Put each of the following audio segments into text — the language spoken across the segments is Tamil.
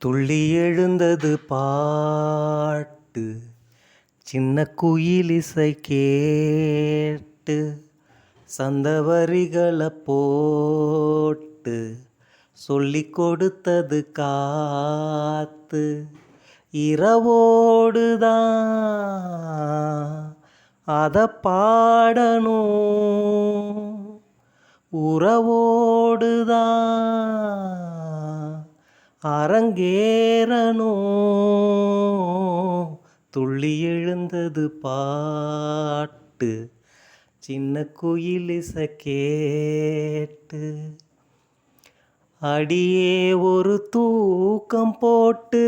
துள்ளி எழுந்தது பாட்டு, சின்ன குயில் இசை கேட்டு, சந்தவரிகளை போட்டு சொல்லிக் கொடுத்தது காத்து. இரவோடுதான் அதை பாடணும், உறவோடுதான் அரங்கேறணும். துள்ளி எழுந்தது பாட்டு, சின்ன குயில் இசை கேட்டு. அடியே ஒரு தூக்கம் போட்டு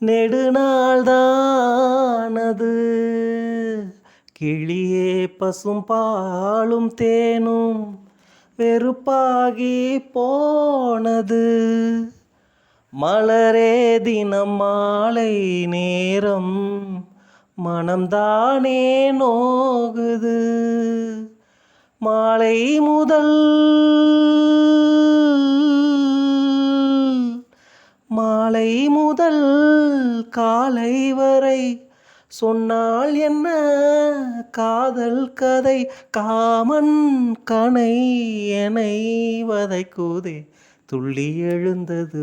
நெடுநாள்தானது, கிளியே பசும் பாலும் தேனும் வெறுப்பாகி போனது. மலரே தினம் மாலை நேரம் மனம்தானே நோகுது. மாலை முதல் காலை வரை சொன்னால் என்ன காதல் கதை. காமன் கனை எனை வதைக்குதே, துள்ளி எழுந்தது